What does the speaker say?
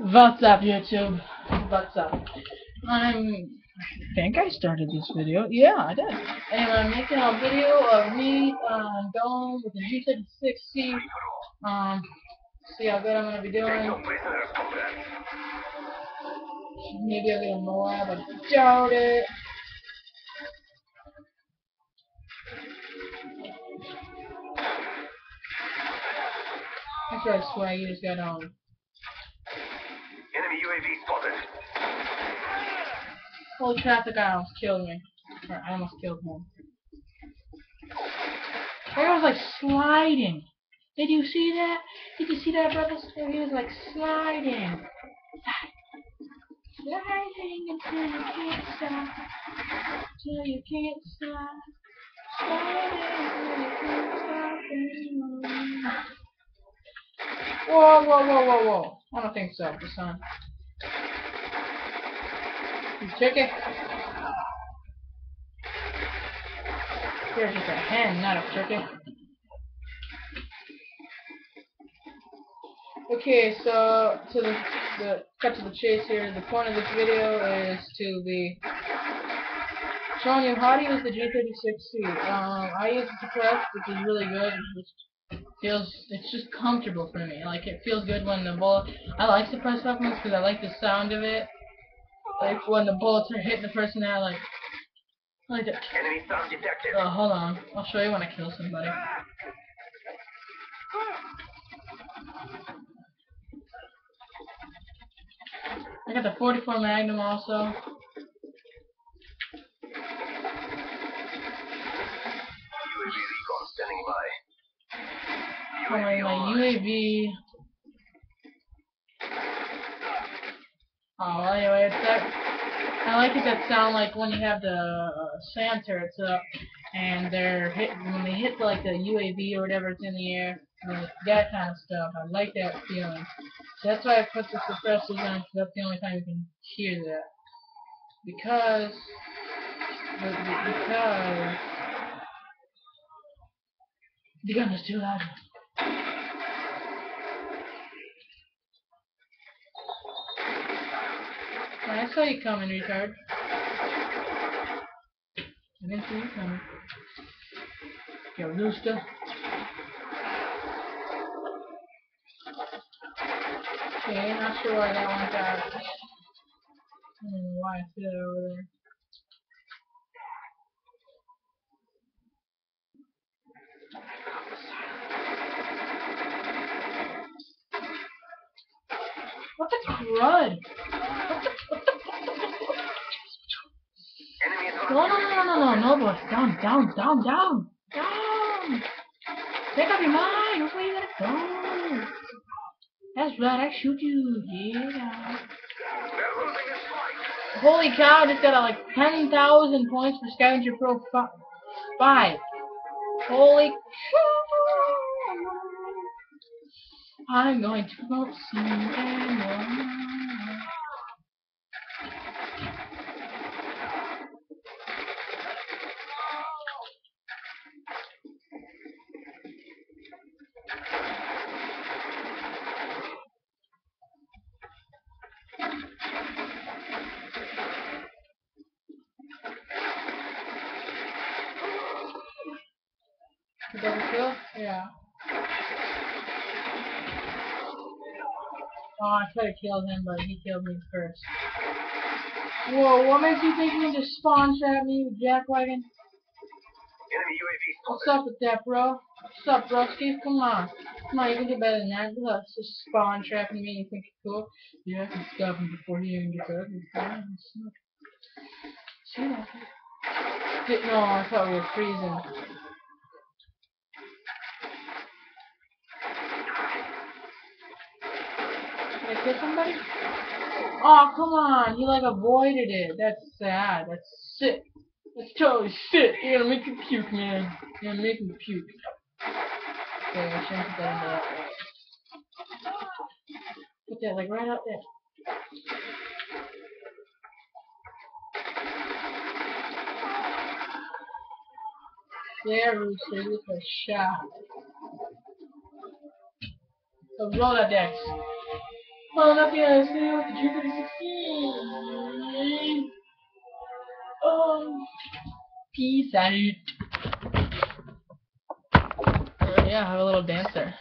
What's up, YouTube? What's up? I think I started this video. Yeah, I did. And I'm making a video of me going with the G36C. See how good I'm gonna be doing. Maybe I'll get more, but I doubt it. That's right, Swag. You just got on. Enemy UAV spotted. Holy traffic! I almost killed me. Or I almost killed him. That guy was like sliding. Did you see that? Did you see that, brother? He was like sliding. Sliding until you can't stop. Till you can't stop. Sliding until you can't stop anymore. Whoa, whoa, whoa, whoa, whoa. I don't think so, son. You took it? You're just a hen, not a turkey. Okay, so to the cut to the chase here. The point of this video is to be showing you how to use the G36C. I use the suppress, which is really good. It's just comfortable for me. Like, it feels good when the bullet. I like suppressed weapons because I like the sound of it. Like when the bullets are hitting the person, I like it. Enemy sound detected. Hold on. I'll show you when I kill somebody. I got the 44 Magnum also. UAV recon standing by. My UAV. Oh, anyway, it's that. I like it that sound like when you have the SAM turrets up and they're when they hit like the UAV or whatever it's in the air, that kind of stuff. I like that feeling. That's why I put the suppressors on, because that's the only time you can hear that. Because the gun is too loud. I saw you coming, retard. I didn't see you coming. Yo, Rooster. Okay, not sure why that went out. I don't know why I threw that over there. What the crud? No, boy. Down. Make up your mind. Which way you gonna go? That's right. I shoot you. Yeah. Holy cow! I just got like 10,000 points for Scavenger Pro 5. Holy cow! I'm going to promote CM1. Double kill? Yeah. Oh, I tried to kill him, but he killed me first. Whoa, what makes you think you can just spawn trap me with Jackwagon? Enemy UAV What's spotted. up with that, bro? What's up, bro? Steve, come on. Come on, you can do better than that. Look, just spawn trapping me and you think it's cool? Yeah, I can stop him before he even gets up. See that? No, I thought we were freezing. Did I kill somebody? Oh, come on. He like avoided it. That's sad. That's sick. That's totally sick. You're gonna make me puke, man. You're gonna make me puke. Okay, I shouldn't put that in there. Put that like right up there. There, Rooster, with a shot. So roll that dex. Well, nothing I say with the G36. Peace out. Yeah, have a little dance there.